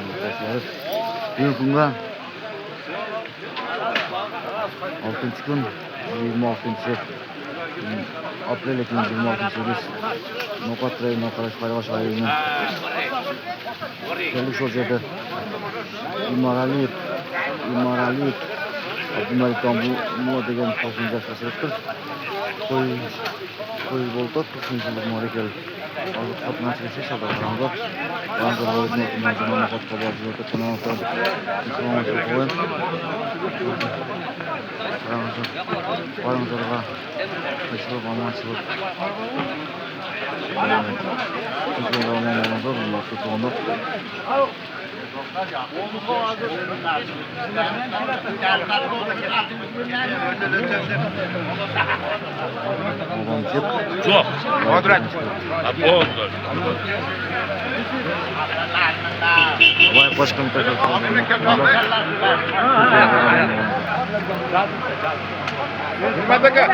Bugungi kunga 6-kun 26-aprel 2026 yil Noqotrayi Noqarash Qaravash rayonining Kelishov yerda Imaraliyev Abdumalik Dombo degan qo'shimcha tashkil qo'y bo'ldi. Qo'shimchalar morekal hozir qatnashchi savdolarga Yangiro'yning majmuasida xabarlar qilmoqda. Baranzorga kishilik omonchilik Çok. Kvadrat. Vay başkanım tekrar.